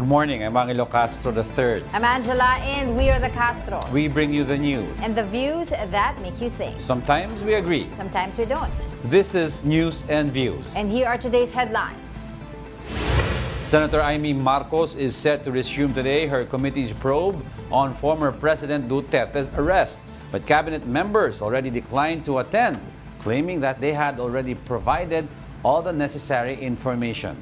morning. I'm Angelo Castro III. I'm Angela, and we are the Castro. We bring you the news. And the views that make you think. Sometimes we agree. Sometimes we don't. This is News and Views. And here are today's headlines. Senator Amy Marcos is set to resume today her committee's probe on former President Duterte's arrest. But cabinet members already declined to attend, claiming that they had already provided all the necessary information.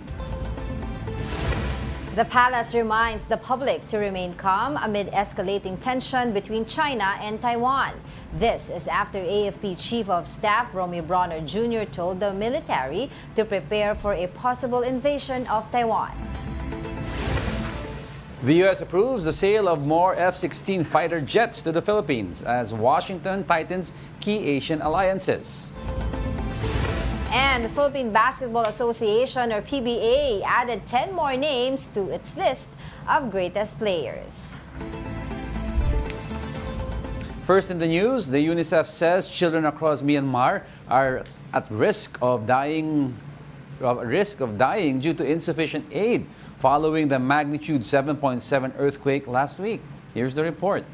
The palace reminds the public to remain calm amid escalating tension between China and Taiwan. This is after AFP Chief of Staff Romy Bronner Jr. told the military to prepare for a possible invasion of Taiwan. The U.S. approves the sale of more F-16 fighter jets to the Philippines as Washington tightens key Asian alliances. And the Philippine Basketball Association, or PBA, added 10 more names to its list of greatest players. First in the news, the UNICEF says children across Myanmar are at risk of dying due to insufficient aid following the magnitude 7.7 earthquake last week. Here's the report.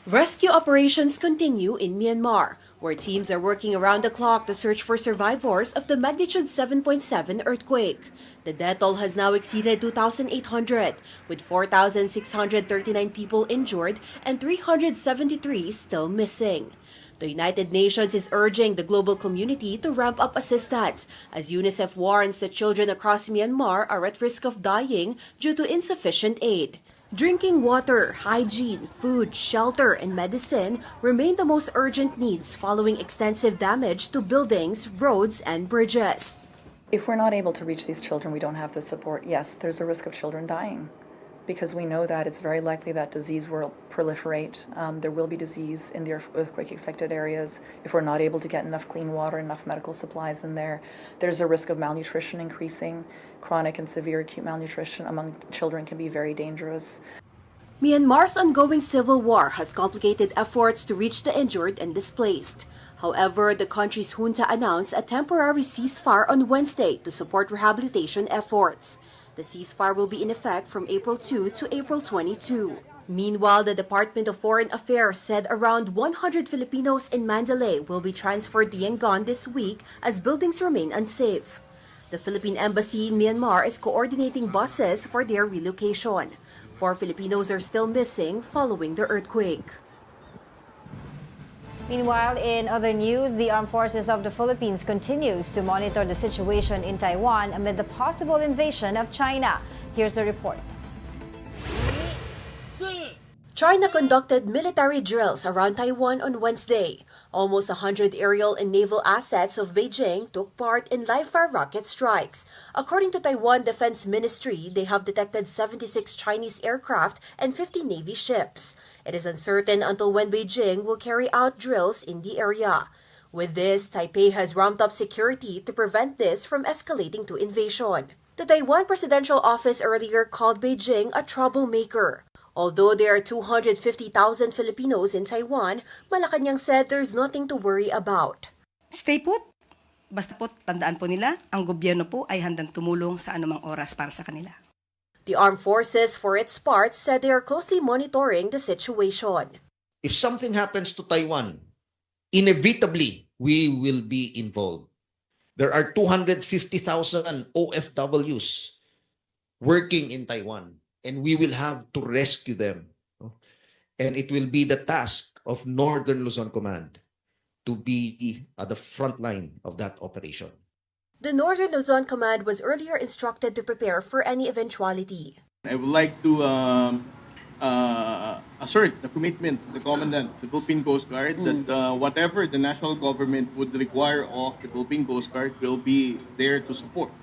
Rescue operations continue in Myanmar, where teams are working around the clock to search for survivors of the magnitude 7.7 earthquake. The death toll has now exceeded 2,800, with 4,639 people injured and 373 still missing. The United Nations is urging the global community to ramp up assistance, as UNICEF warns that children across Myanmar are at risk of dying due to insufficient aid. Drinking water, hygiene, food, shelter, and medicine remain the most urgent needs following extensive damage to buildings, roads, and bridges. If we're not able to reach these children, we don't have the support. Yes, there's a risk of children dying because we know that it's very likely that disease will proliferate. There will be disease in the earthquake-affected areas. If we're not able to get enough clean water, enough medical supplies in there, there's a risk of malnutrition increasing. Chronic and severe acute malnutrition among children can be very dangerous. Myanmar's ongoing civil war has complicated efforts to reach the injured and displaced. However, the country's junta announced a temporary ceasefire on Wednesday to support rehabilitation efforts. The ceasefire will be in effect from April 2 to April 22. Meanwhile, the Department of Foreign Affairs said around 100 Filipinos in Mandalay will be transferred to Yangon this week as buildings remain unsafe. The Philippine Embassy in Myanmar is coordinating buses for their relocation. 4 Filipinos are still missing following the earthquake. Meanwhile, in other news, the Armed Forces of the Philippines continues to monitor the situation in Taiwan amid the possible invasion of China. Here's a report. China conducted military drills around Taiwan on Wednesday. Almost 100 aerial and naval assets of Beijing took part in live-fire rocket strikes. According to Taiwan Defense Ministry, they have detected 76 Chinese aircraft and 50 Navy ships. It is uncertain until when Beijing will carry out drills in the area. With this, Taipei has ramped up security to prevent this from escalating to invasion. The Taiwan Presidential Office earlier called Beijing a troublemaker. Although there are 250,000 Filipinos in Taiwan, Malacanang said there's nothing to worry about. Stay put. Basta po tandaan po nila, ang gobyerno po ay handang tumulong sa anumang oras para sa kanila. The armed forces, for its part, said they are closely monitoring the situation. If something happens to Taiwan, inevitably we will be involved. There are 250,000 OFWs working in Taiwan. And we will have to rescue them. And it will be the task of Northern Luzon Command to be at the front line of that operation. The Northern Luzon Command was earlier instructed to prepare for any eventuality. I would like to assert the commitment of the Commandant of the Philippine Coast Guard that whatever the national government would require of the Philippine Coast Guard will be there to support,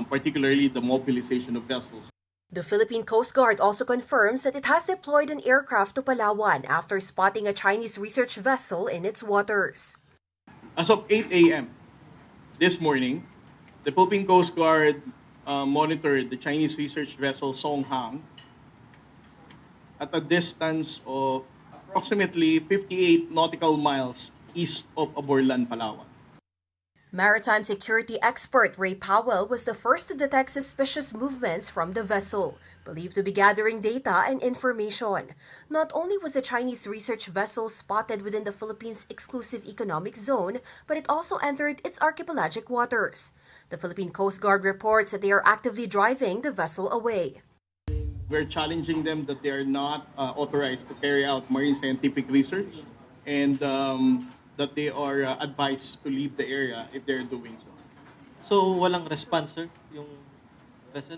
particularly the mobilization of vessels. The Philippine Coast Guard also confirms that it has deployed an aircraft to Palawan after spotting a Chinese research vessel in its waters. As of 8 a.m. this morning, the Philippine Coast Guard monitored the Chinese research vessel Songhang at a distance of approximately 58 nautical miles east of Aborlan, Palawan. Maritime security expert Ray Powell was the first to detect suspicious movements from the vessel, believed to be gathering data and information. Not only was the Chinese research vessel spotted within the Philippines' exclusive economic zone, but it also entered its archipelagic waters. The Philippine Coast Guard reports that they are actively driving the vessel away. We're challenging them that they are not authorized to carry out marine scientific research and that they are advised to leave the area if they're doing so. So, walang response, sir, yung vessel?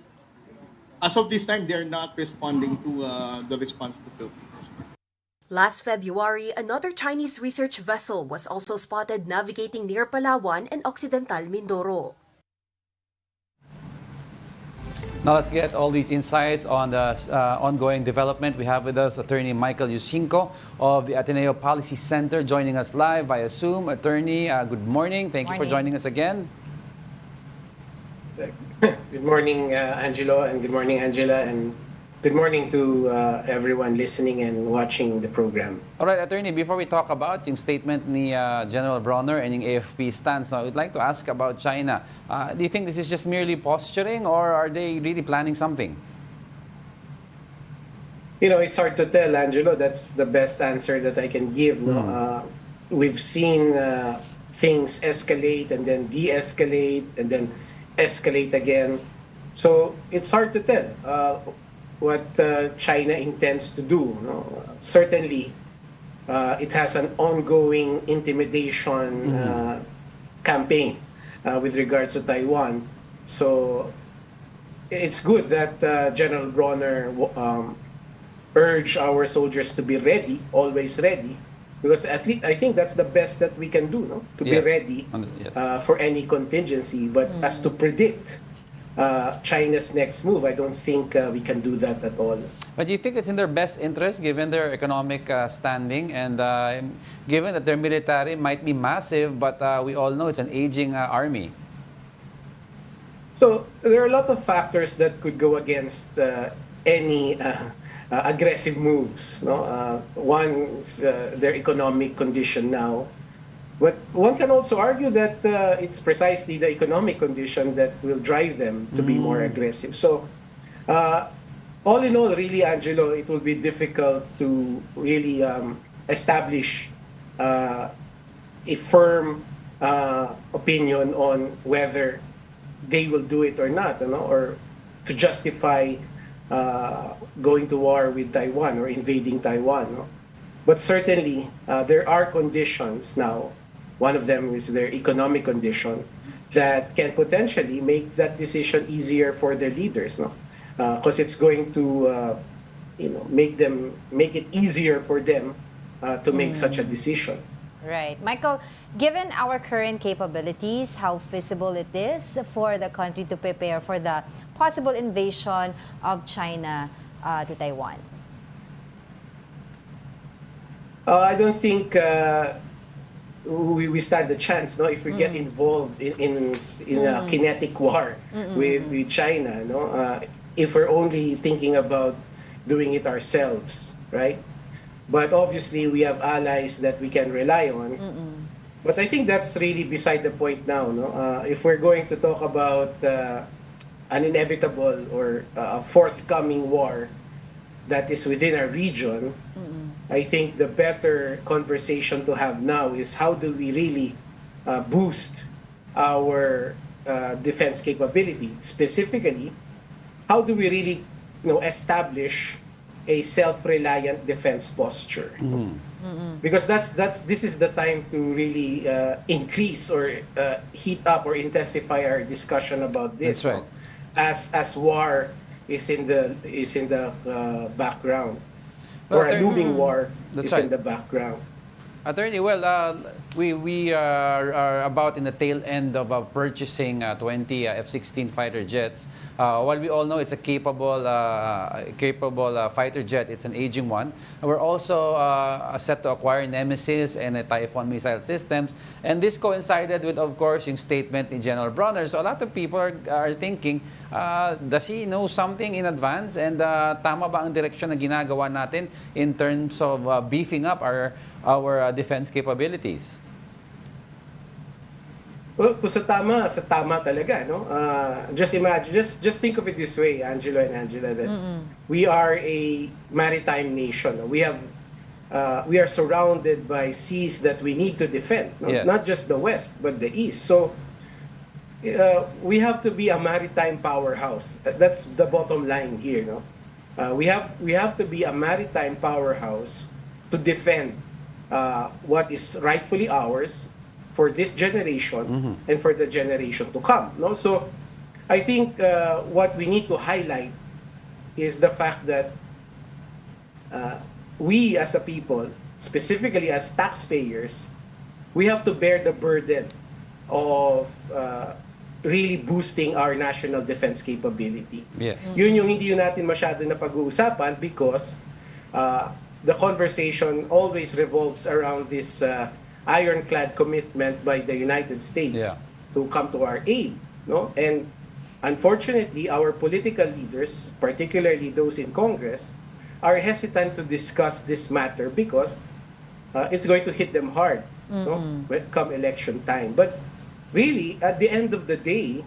As of this time, they are not responding to the response to Philippines. Last February, another Chinese research vessel was also spotted navigating near Palawan and Occidental Mindoro. Now let's get all these insights on the ongoing development. We have with us Attorney Michael Yusinko of the Ateneo Policy Center joining us live via Zoom. Attorney, good morning. Thank you for joining us again. Good morning, Angelo, and good morning, Angela, and good morning to everyone listening and watching the program. All right, Attorney, before we talk about yung statement ni General Bronner and yung AFP stance, now, I'd like to ask about China. Do you think this is just merely posturing or are they really planning something? You know, it's hard to tell, Angelo. That's the best answer that I can give. No? We've seen things escalate and then de-escalate and then escalate again. So it's hard to tell what China intends to do. No? Certainly, it has an ongoing intimidation campaign with regards to Taiwan. So it's good that General Bronner urged our soldiers to be ready, always ready, because at least I think that's the best that we can do, no? To be ready for any contingency. But as to predict China's next move, I don't think we can do that at all. But do you think it's in their best interest given their economic standing and given that their military might be massive, but we all know it's an aging army? So there are a lot of factors that could go against any aggressive moves. No? One is their economic condition now. But one can also argue that it's precisely the economic condition that will drive them to be more aggressive. So, all in all, really, Angelo, it will be difficult to really establish a firm opinion on whether they will do it or not, you know, or to justify going to war with Taiwan or invading Taiwan. No? But certainly, there are conditions now. One of them is their economic condition that can potentially make that decision easier for their leaders, no? Because it's going to, make it easier for them to make such a decision. Right. Michael, given our current capabilities, how feasible it is for the country to prepare for the possible invasion of China to Taiwan? I don't think we stand a chance, no, if we get involved in a kinetic war with China, no, if we're only thinking about doing it ourselves, right? But obviously we have allies that we can rely on. But I think that's really beside the point now, no. If we're going to talk about an inevitable or a forthcoming war that is within our region, I think the better conversation to have now is how do we really boost our defense capability. Specifically, how do we really establish a self-reliant defense posture? Because this is the time to really increase or heat up or intensify our discussion about this. That's right. As war is in the background. Or a looming war is in the background. Attorney, well, we are about in the tail end of purchasing 20 F-16 fighter jets. While we all know it's a capable fighter jet, it's an aging one. And we're also set to acquire Nemesis and Typhoon missile systems. And this coincided with, of course, yung statement ni General Bronner. So a lot of people are thinking, does he know something in advance? And tama ba ang direksyon na ginagawa natin in terms of beefing up our defense capabilities? Well, kung sa tama talaga, no? Just imagine, just think of it this way, Angelo and Angela, that we are a maritime nation. We are surrounded by seas that we need to defend, no? Yes. Not just the west, but the east. So we have to be a maritime powerhouse. That's the bottom line here, no? We have to be a maritime powerhouse to defend what is rightfully ours for this generation and for the generation to come. No, so I think what we need to highlight is the fact that we as a people, specifically as taxpayers, we have to bear the burden of really boosting our national defense capability. Yes. Yun yung hindi yun natin masyado na pag-uusapan because the conversation always revolves around this ironclad commitment by the United States to come to our aid, no? And unfortunately, our political leaders, particularly those in Congress, are hesitant to discuss this matter because it's going to hit them hard, no? When come election time. But really, at the end of the day,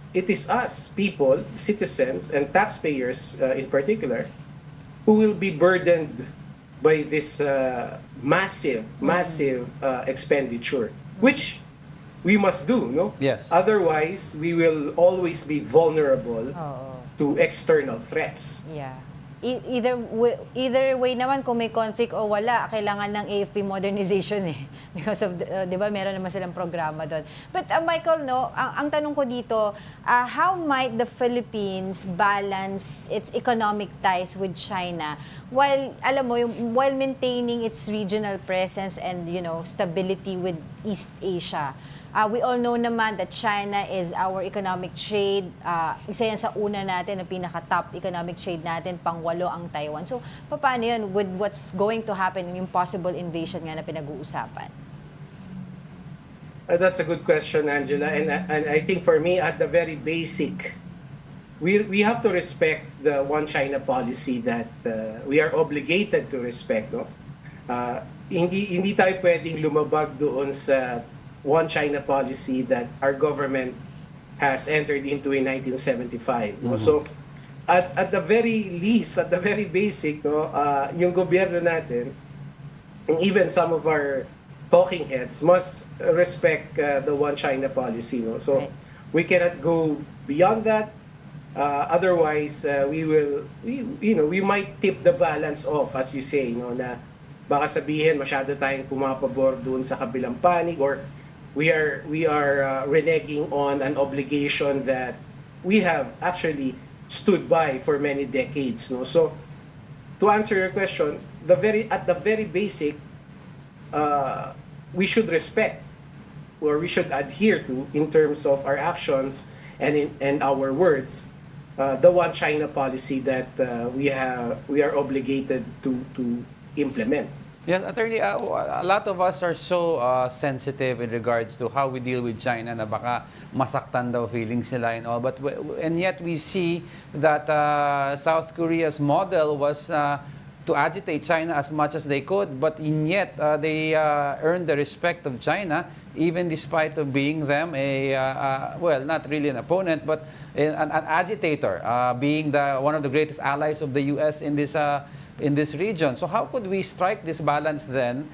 it is us, people, citizens, and taxpayers in particular, who will be burdened by this massive expenditure, which we must do, no? Yes. Otherwise, we will always be vulnerable to external threats. Yeah. Either way naman, kung may conflict o wala, kailangan ng AFP modernization eh. Because of, di ba, meron naman silang programa doon. But Michael, no, ang tanong ko dito, how might the Philippines balance its economic ties with China while, alam mo, while maintaining its regional presence and, you know, stability with East Asia? We all know naman that China is our economic trade. Isa yan sa una natin, na pinaka-top economic trade natin, pang-8 ang Taiwan. So, paano yun with what's going to happen, yung possible invasion nga na pinag-uusapan? That's a good question, Angela. And I think for me, at the very basic, we have to respect the one China policy that we are obligated to respect. No? Hindi tayo pwedeng lumabag doon sa one China policy that our government has entered into in 1975. No? So, at the very least, at the very basic, no, yung gobyerno natin, and even some of our talking heads must respect the one China policy. No? So, we cannot go beyond that. Otherwise, we might tip the balance off, as you say, no, na baka sabihin masyado tayong pumapabor doon sa kabilang panig, or we are reneging on an obligation that we have actually stood by for many decades. No? So, to answer your question, at the very basic, we should respect, or we should adhere to, in terms of our actions and our words, the one China policy that we are obligated to implement. Yes, Attorney, a lot of us are so sensitive in regards to how we deal with China, na baka masaktan daw feelings nila and all. And yet we see that South Korea's model was to agitate China as much as they could, but yet they earned the respect of China, even despite of being them well, not really an opponent, but an agitator, being one of the greatest allies of the U.S. in this region. So how could we strike this balance then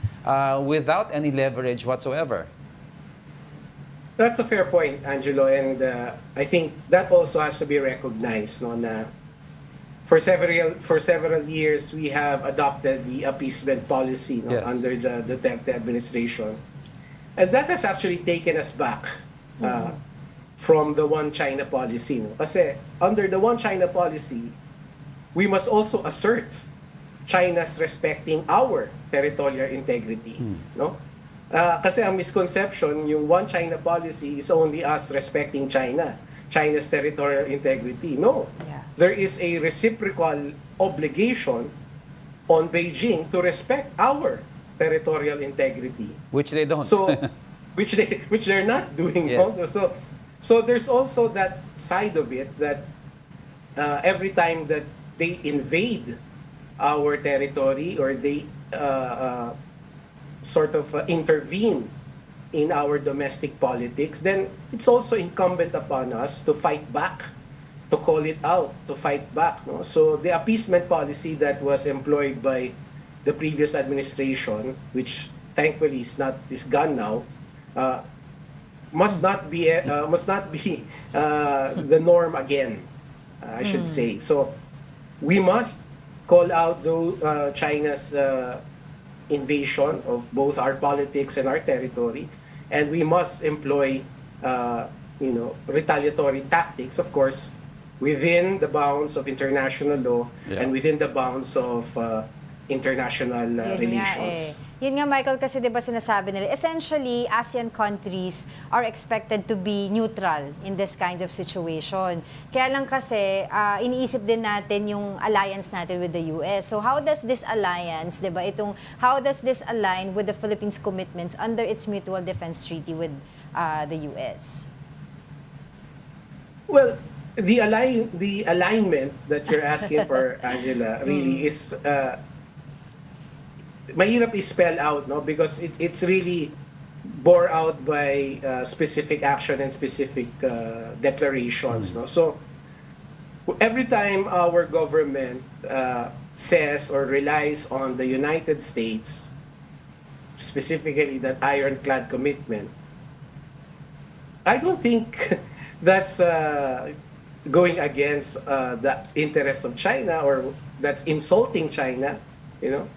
without any leverage whatsoever? That's a fair point, Angelo, and I think that also has to be recognized. No, na for several years we have adopted the appeasement policy, no, Yes. under the Duterte administration, and that has actually taken us back from the one China policy. No? Kasi under the one China policy, we must also assert China's respecting our territorial integrity, no? Kasi ang misconception, yung one China policy is only us respecting China's territorial integrity. No. Yeah. There is a reciprocal obligation on Beijing to respect our territorial integrity. Which they don't. So, which they're not doing. Yes. No? So there's also that side of it that every time that they invade our territory, or they sort of intervene in our domestic politics, then it's also incumbent upon us to fight back, to call it out, to fight back. No? So the appeasement policy that was employed by the previous administration, which thankfully is gone now, must not be the norm again. I should say. So we must call out China's invasion of both our politics and our territory, and we must employ, retaliatory tactics, of course, within the bounds of international law and within the bounds of international relations. Yun nga, Michael, kasi diba sinasabi nila, essentially, ASEAN countries are expected to be neutral in this kind of situation. Kaya lang kasi, iniisip din natin yung alliance natin with the US. So how does this alliance, diba, how does this align with the Philippines' commitments under its mutual defense treaty with the US? Well, the alignment that you're asking for, Angela, really is mahirap i-spell out, no? Because it's really bore out by specific action and specific declarations, no? So every time our government says or relies on the United States, specifically that ironclad commitment, I don't think that's going against the interests of China, or that's insulting China, you know.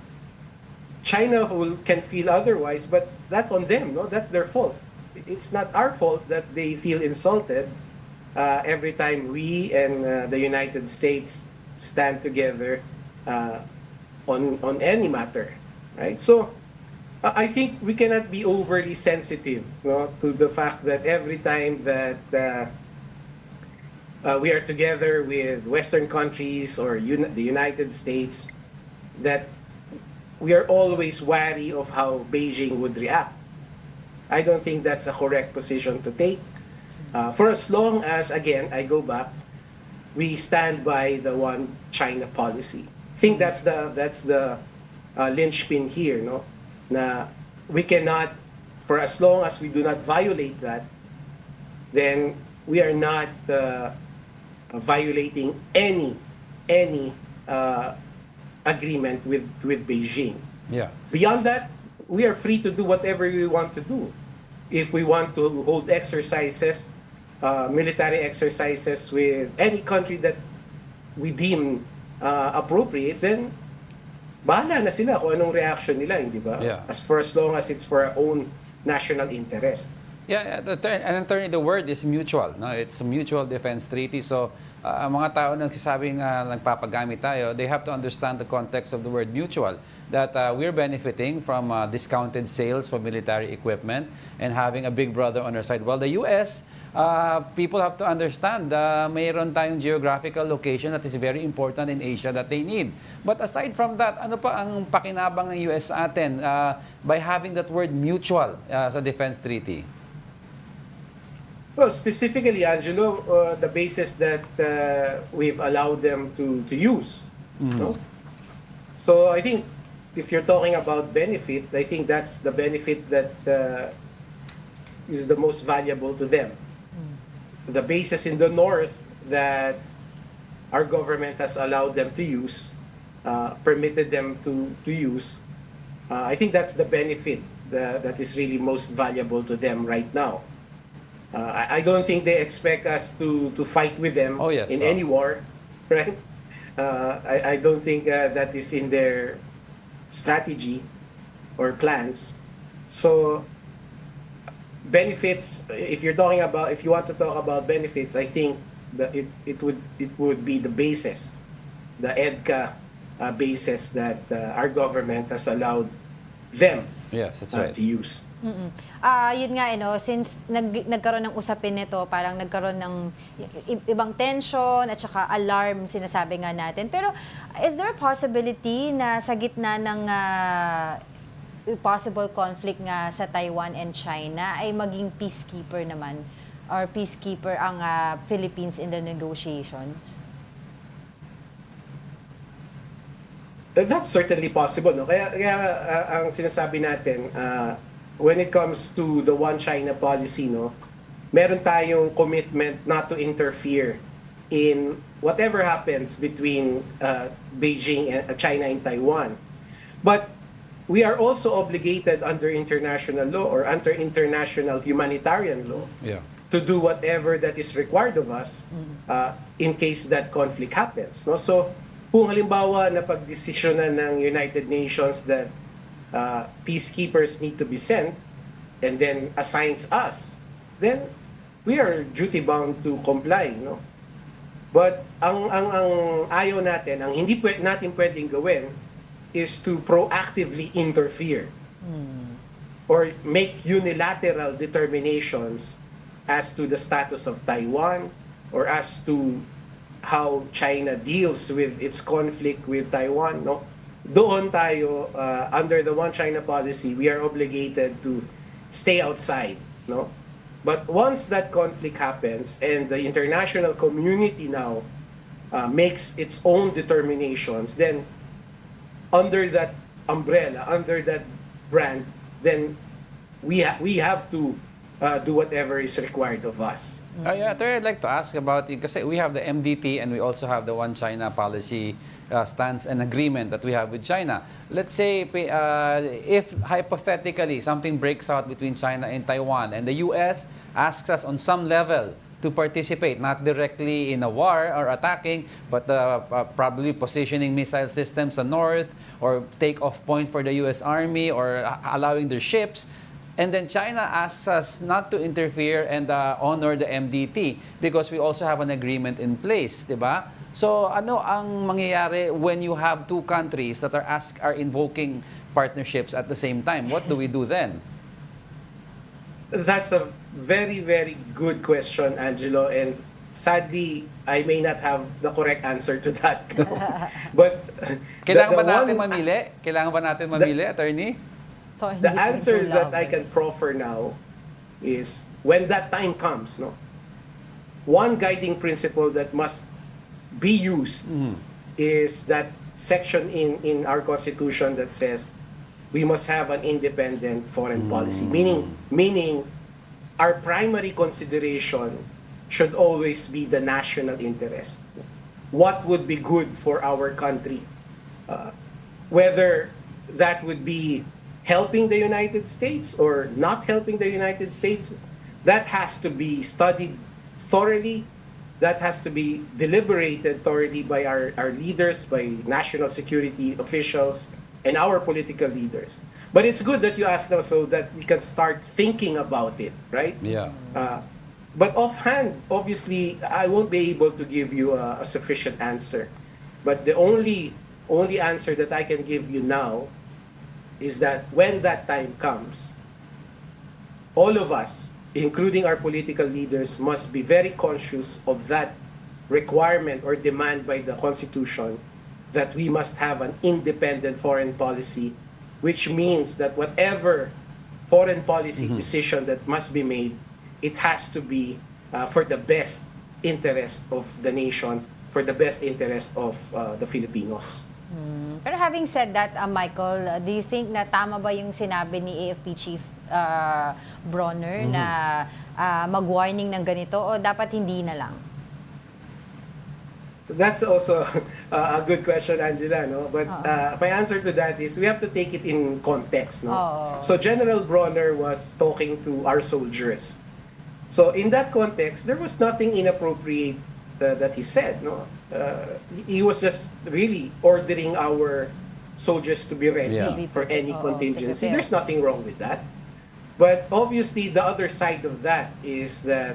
China can feel otherwise, but that's on them, no? That's their fault. It's not our fault that they feel insulted every time we and the United States stand together on any matter, right? So I think we cannot be overly sensitive, no, to the fact that every time that we are together with Western countries or the United States, that we are always wary of how Beijing would react. I don't think that's a correct position to take. For as long as, again, I go back, we stand by the one China policy. I think that's the linchpin here, no? Na we cannot, for as long as we do not violate that, then we are not violating any agreement with Beijing. Yeah. Beyond that, we are free to do whatever we want to do. If we want to hold exercises, military exercises with any country that we deem appropriate, then bahala na sila kung anong reaction nila, hindi ba? Yeah. For as long as it's for our own national interest. Yeah, and attorney, the word is mutual. No, it's a mutual defense treaty. So, ang mga tao nagsasabing nagpapagamit tayo, they have to understand the context of the word mutual. That we're benefiting from discounted sales for military equipment and having a big brother on our side. While the U.S., people have to understand mayroon tayong geographical location that is very important in Asia that they need. But aside from that, ano pa ang pakinabang ng US sa atin by having that word mutual sa defense treaty? Well, specifically, Angelo, the basis that we've allowed them to use. No? So I think if you're talking about benefit, I think that's the benefit that is the most valuable to them. The bases in the north that our government has allowed them to use, permitted them to use, I think that's the benefit that is really most valuable to them right now. I don't think they expect us to fight with them in any war, right? I don't think that is in their strategy or plans. So benefits, if you want to talk about benefits, I think that it would be the basis, the EDCA basis that our government has allowed them to use. Yun nga, since nagkaroon ng usapin nito, parang nagkaroon ng ibang tension at saka alarm, sinasabi nga natin. Pero is there a possibility na sa gitna ng possible conflict nga sa Taiwan and China ay maging peacekeeper naman or peacekeeper ang Philippines in the negotiations? That's certainly possible, no? Kaya ang sinasabi natin, when it comes to the One China policy, no, meron tayong commitment not to interfere in whatever happens between Beijing and China and Taiwan. But we are also obligated under international law or under international humanitarian law Yeah. to do whatever that is required of us in case that conflict happens. No? So, kung halimbawa na pagdesisyonan ng United Nations that peacekeepers need to be sent and then assigns us, then we are duty-bound to comply. No? But ang ayaw natin, ang hindi natin pwedeng gawin is to proactively interfere or make unilateral determinations as to the status of Taiwan or as to how China deals with its conflict with Taiwan. No? Doon tayo, under the One China policy, we are obligated to stay outside. No? But once that conflict happens and the international community now makes its own determinations, then under that umbrella, under that brand, then we have to do whatever is required of us. Yeah, I'd like to ask about it because we have the MDT and we also have the One China policy stance and agreement that we have with China. Let's say if hypothetically something breaks out between China and Taiwan and the US asks us on some level to participate, not directly in a war or attacking, but probably positioning missile systems sa north or take off point for the US Army or allowing their ships. And then China asks us not to interfere and honor the MDT because we also have an agreement in place, di ba? So ano ang mangyayari when you have two countries that are invoking partnerships at the same time? What do we do then? That's a very, very good question, Angelo, and sadly, I may not have the correct answer to that. But Kailangan ba natin mamili? Kailangan ba natin mamili, attorney? the answer that I can proffer now is when that time comes, no, one guiding principle that must be used is that section in our constitution that says we must have an independent foreign policy, meaning our primary consideration should always be the national interest. What would be good for our country? Whether that would be helping the United States or not helping the United States, that has to be studied thoroughly. That has to be deliberated thoroughly by our leaders, by national security officials, and our political leaders. But it's good that you asked now so that we can start thinking about it, right? Yeah. But offhand, obviously, I won't be able to give you a sufficient answer. But the only answer that I can give you now is that when that time comes, all of us, including our political leaders, must be very conscious of that requirement or demand by the Constitution that we must have an independent foreign policy, which means that whatever foreign policy decision that must be made, it has to be for the best interest of the nation, for the best interest of the Filipinos. Pero having said that, Michael, do you think na tama ba yung sinabi ni AFP Chief Bronner na mag-warning ng ganito o dapat hindi na lang? That's also a good question, Angela, no? But my answer to that is we have to take it in context, no? So General Bronner was talking to our soldiers. So in that context, there was nothing inappropriate that he said, no? He was just really ordering our soldiers to be ready for any contingency. There's nothing wrong with that. But obviously, the other side of that is that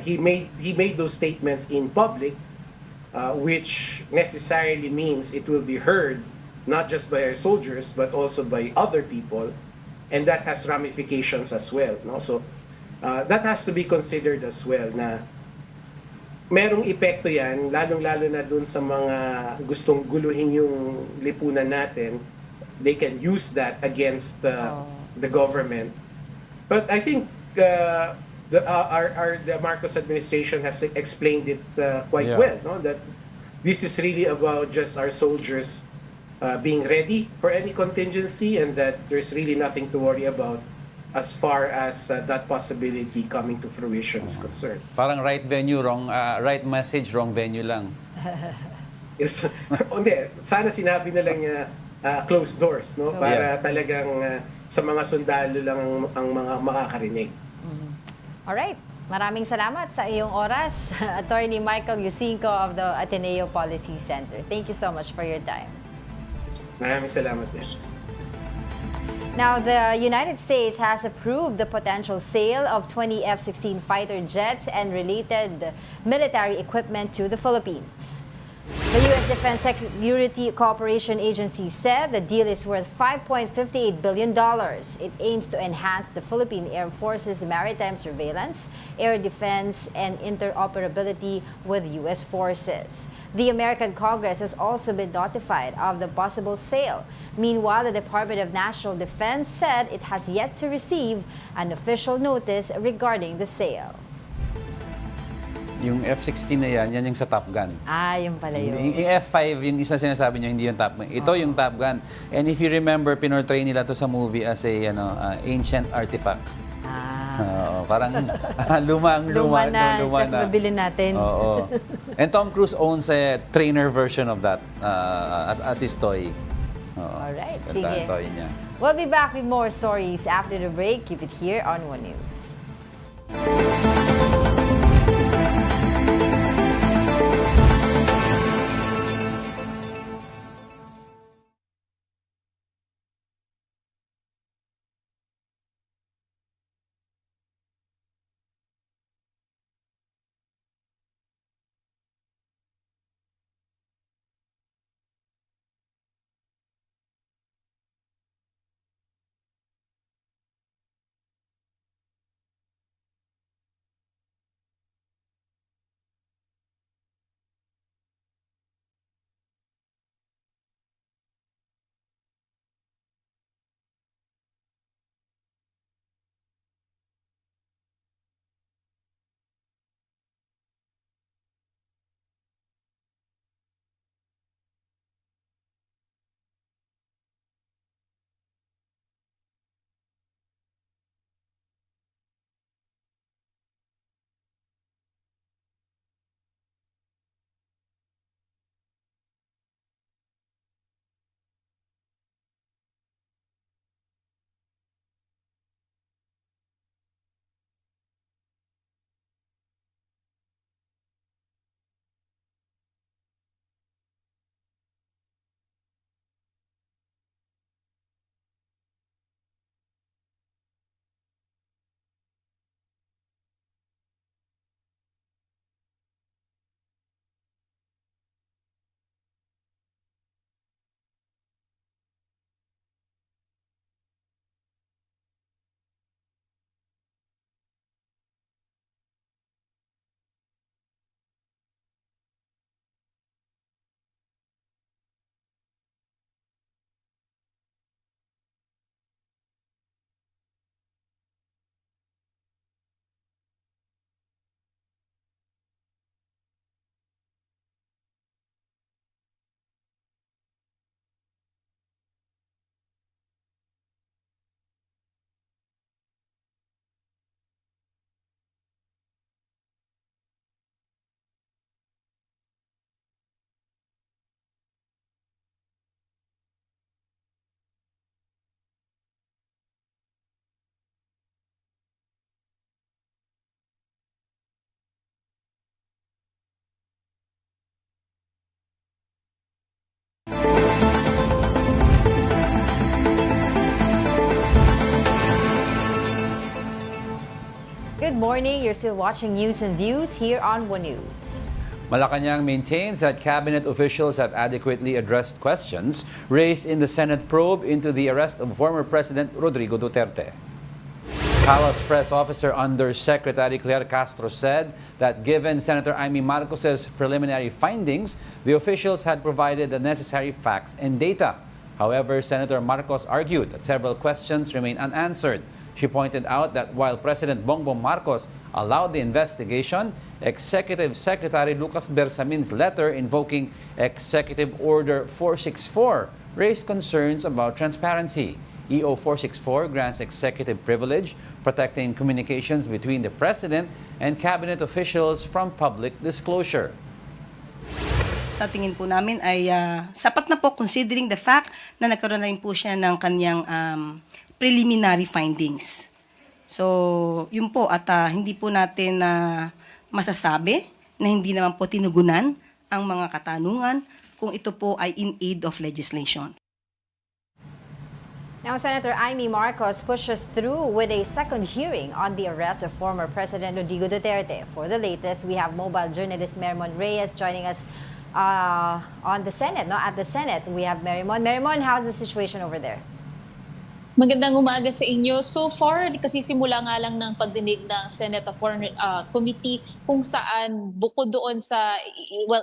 he made those statements in public, which necessarily means it will be heard not just by our soldiers but also by other people, and that has ramifications as well. No? So that has to be considered as well. Na merong epekto yan, lalong-lalo na dun sa mga gustong guluhin yung lipunan natin. They can use that against the government. But I think the Marcos administration has explained it quite well, no? That this is really about just our soldiers being ready for any contingency, and that there's really nothing to worry about as far as that possibility coming to fruition is concerned. Parang right venue, right message, wrong venue lang. Yes. Hindi, sana sinabi na lang niya closed doors, no? Para talagang sa mga sundalo lang ang mga makakarinig. Alright. Maraming salamat sa iyong oras, Attorney Michael Yusinko of the Ateneo Policy Center. Thank you so much for your time. Maraming salamat din. Now, the United States has approved the potential sale of 20 F-16 fighter jets and related military equipment to the Philippines. The U.S. Defense Security Cooperation Agency said the deal is worth $5.58 billion. It aims to enhance the Philippine Air Force's maritime surveillance, air defense, and interoperability with U.S. forces. The American Congress has also been notified of the possible sale. Meanwhile, the Department of National Defense said it has yet to receive an official notice regarding the sale. Yung F-16 na yan yung sa Top Gun. Yung pala yun. Yung F-5, yung isa sinasabi niyo, hindi yung Top Gun. Ito yung Top Gun. And if you remember, pinortray nila to sa movie as a ancient artifact. Parang luma na. Tapos mabili natin. Oo. And Tom Cruise owns a trainer version of that as his toy. Alright, sige. Toy niya. We'll be back with more stories after the break. Keep it here on One News. Good morning. You're still watching News and Views here on One News. Malacanang maintains that cabinet officials have adequately addressed questions raised in the Senate probe into the arrest of former President Rodrigo Duterte. Palace Press Officer Undersecretary Claire Castro said that given Senator Amy Marcos's preliminary findings, the officials had provided the necessary facts and data. However, Senator Marcos argued that several questions remain unanswered. She pointed out that while President Bongbong Marcos allowed the investigation, Executive Secretary Lucas Bersamin's letter invoking Executive Order 464 raised concerns about transparency. EO 464 grants executive privilege, protecting communications between the President and cabinet officials from public disclosure. Sa tingin po namin ay sapat na po considering the fact na nagkaroon na rin po siya ng kanyang preliminary findings. So, yun po at hindi po natin masasabi na hindi naman po tinugunan ang mga katanungan kung ito po ay in aid of legislation. Now, Senator Amy Marcos pushes through with a second hearing on the arrest of former President Rodrigo Duterte. For the latest, we have mobile journalist Merimon Reyes joining us on the Senate. No, at the Senate, we have Merimon. Merimon, how's the situation over there? Magandang umaga sa inyo. So far, kasi simula nga lang ng pagdinig ng Senate Foreign Committee kung saan bukod doon sa,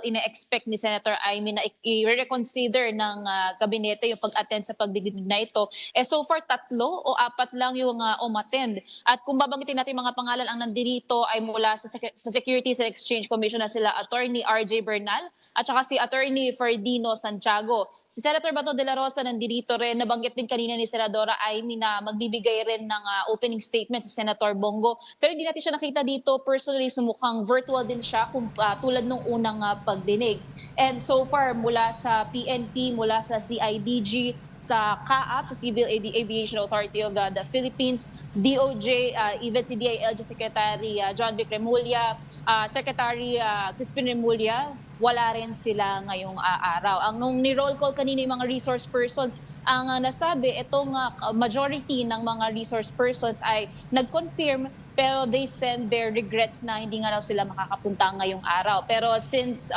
ina-expect ni Senator Amy na i-reconsider ng kabinete yung pag-attend sa pagdinig na ito. So far, 3 o 4 lang yung umattend. At kung babanggitin natin mga pangalan, ang nandito ay mula sa Securities and Exchange Commission na sila Attorney RJ Bernal at saka si Attorney Ferdino Santiago. Si Senator Bato de la Rosa nandito rin, nabanggit din kanina ni Senadora Amy na magbibigay rin ng opening statement si Senator Bongo. Pero hindi natin siya nakita dito. Personally, sumukhang virtual din siya tulad nung unang pagdinig. And so far, mula sa PNP, mula sa CIDG, sa CAAP, sa Civil Aviation Authority of the Philippines, DOJ, even si DILG Secretary John Vic Remulla, Secretary Crispin Remulla, wala rin sila ngayong araw. Ang nung ni-roll call kanina yung mga resource persons, ang nasabi, itong majority ng mga resource persons ay nag-confirm pero they send their regrets na hindi nga raw sila makakapunta ngayong araw. Pero since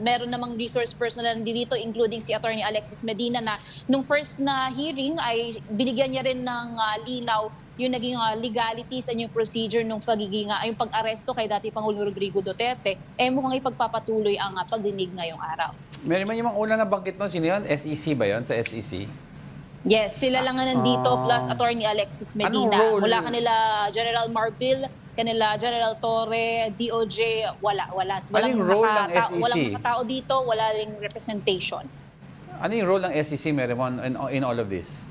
meron namang resource person na nandito, including si Attorney Alexis Medina na nung first na hearing ay binigyan niya rin ng linaw yung naging legalities and yung procedure nung yung pag-aresto kay dati Pangulong Rodrigo Duterte, mukhang ipagpapatuloy ang pagdinig ngayong araw. Meron yung mga una na banggit mo, sino yun? SEC ba yun? Sa SEC? Yes, sila lang nga nandito plus Attorney Alexis Medina. Anong role? Mula kanila General Marbil, kanila General Torre, DOJ, wala. Anong role ng SEC? Walang nakatao dito, wala ring representation. Ano yung role ng SEC, Merimon, in all of this?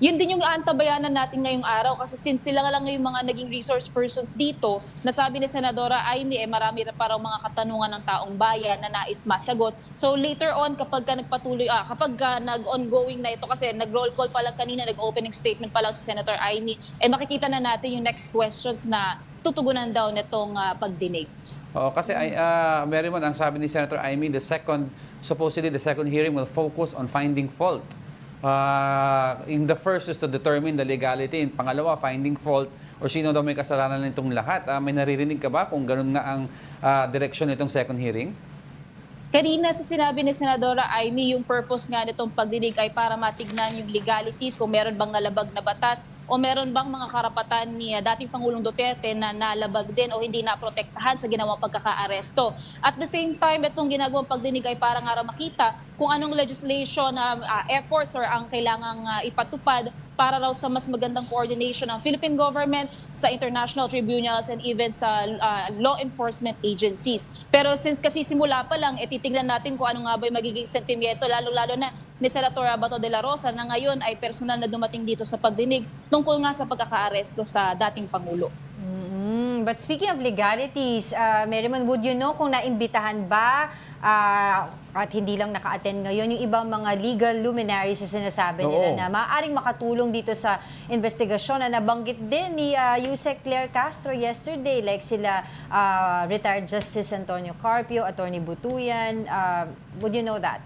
Yun din yung aantabayanan natin ngayong araw kasi since sila nga lang yung mga naging resource persons dito, nasabi ni Senadora Amy, marami na parang mga katanungan ng taong bayan na nais masagot. So later on, kapag nag-ongoing na ito, kasi nag-roll call pa lang kanina, nag-opening statement pa lang si Senator Amy, makikita na natin yung next questions na tutugunan daw nitong pagdinig. Kasi Merimon, ang sabi ni Senator Amy, supposedly the second hearing will focus on finding fault. In the first is to determine the legality, in pangalawa, finding fault or sino daw may kasalanan nitong lahat. May naririnig ka ba kung ganun nga ang direksyon nitong second hearing? Kanina sa sinabi ni Senadora Amy, yung purpose nga nitong pagdinig ay para matignan yung legalities, kung meron bang nalabag na batas o meron bang mga karapatan ni dating Pangulong Duterte na nalabag din o hindi naprotektahan sa ginawang pagkakaaresto. At the same time, itong ginagawang pagdinig ay para nga makita kung anong legislation, efforts or ang kailangang ipatupad para raw sa mas magandang coordination ng Philippine government sa international tribunals and even sa law enforcement agencies. Pero since kasi simula pa lang, titignan natin kung ano nga ba yung magiging sentimiento, lalo-lalo na ni Senator Bato de la Rosa na ngayon ay personal na dumating dito sa pagdinig tungkol nga sa pagkakaaresto sa dating Pangulo. But speaking of legalities, Merimon, would you know kung naimbitahan ba at hindi lang naka-attend ngayon yung ibang mga legal luminaries na sinasabi nila na maaaring makatulong dito sa investigasyon na nabanggit din ni Yusek Claire Castro yesterday, like sila retired Justice Antonio Carpio, Attorney Butuyan. Would you know that?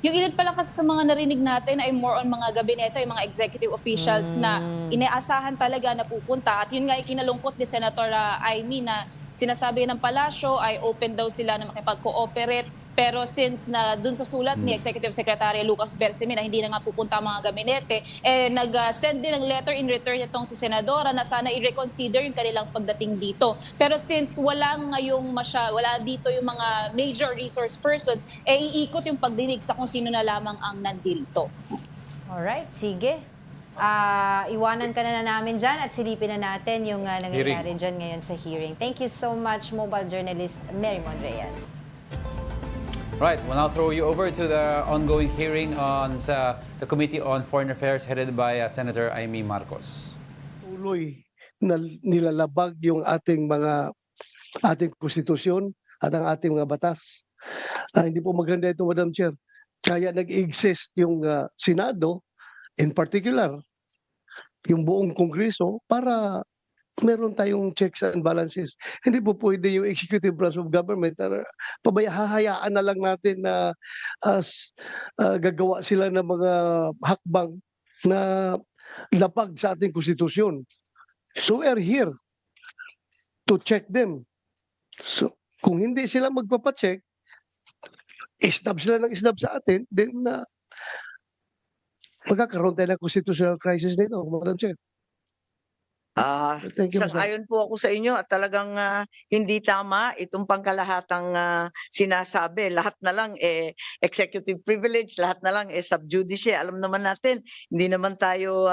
Yung ilan pa lang kasi sa mga narinig natin ay more on mga gabinete, yung mga executive officials na inaasahan talaga na pupunta. At yun nga ikinalungkot ni Senator Amy na sinasabi ng palasyo ay open daw sila na makipag-cooperate. Pero since na dun sa sulat ni Executive Secretary Lucas Berceme na hindi na nga pupunta ang mga gabinete, nag-send din ng letter in return itong si Senadora na sana i-reconsider yung kanilang pagdating dito. Pero since wala dito yung mga major resource persons, iikot yung pagdinig sa kung sino na lamang ang nandito. Alright, sige. Iwanan ka na namin dyan at silipin na natin yung nangyayari dyan ngayon sa hearing. Thank you so much, mobile journalist Merimon Reyes. Right, well, I'll throw you over to the ongoing hearing on the Committee on Foreign Affairs headed by Senator Amy Marcos. Tuloy na nilalabag yung ating konstitusyon at ang ating mga batas. Hindi po maganda ito, Madam Chair. Kaya nag-exist yung Senado, in particular, yung buong Kongreso, para meron tayong checks and balances. Hindi po pwede yung executive branch of government hahayaan na lang natin na gagawa sila ng mga hakbang na lapag sa ating konstitusyon. So we are here to check them. So kung hindi sila magpapacheck, isnab sila ng isnab sa atin, then magkakaroon tayo ng constitutional crisis nito, Madam Chair. Thank you, Mr. Sang-ayon po ako sa inyo at talagang hindi tama itong pangkalahatang sinasabi. Lahat na lang executive privilege, lahat na lang sub judice. Alam naman natin, hindi naman tayo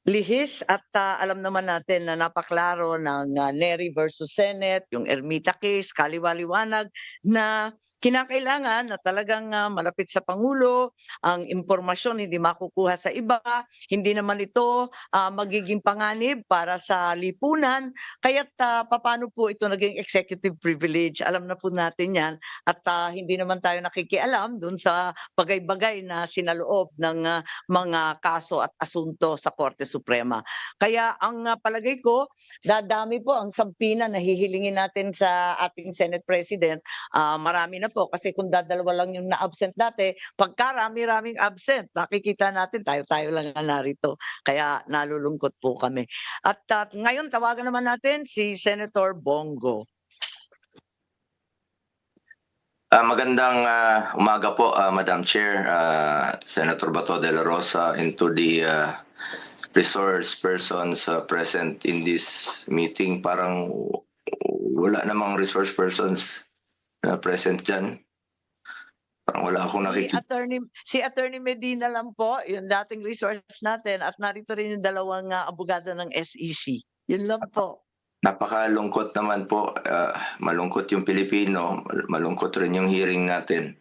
lihis at alam naman natin na napaklaro ng Neri versus Senate, yung Ermita case, kaliwaliwanag na kinakailangan na talagang malapit sa Pangulo, ang impormasyon hindi makukuha sa iba, hindi naman ito magiging panganib para sa lipunan, kaya't paano po ito naging executive privilege? Alam na po natin yan at hindi naman tayo nakikialam dun sa bagay-bagay na sinaloob ng mga kaso at asunto sa Korte Suprema. Kaya ang palagay ko, dadami po ang sampina na hihilingin natin sa ating Senate President. Marami na po kasi kung dadalawa lang yung na-absent dati, pagkarami-raming absent, nakikita natin tayo-tayo lang na narito. Kaya nalulungkot po kami. At ngayon tawagan naman natin si Senator Bongo. Magandang umaga po, Madam Chair, Senator Bato de la Rosa, and to the resource persons present in this meeting. Parang wala namang resource persons present dyan. Parang wala akong nakikita. Si Attorney Medina lang po, yung dating resource natin, at narito rin yung dalawang abogado ng SEC. Yun lang po. Napakalungkot naman po. Malungkot yung Pilipino, malungkot rin yung hearing natin.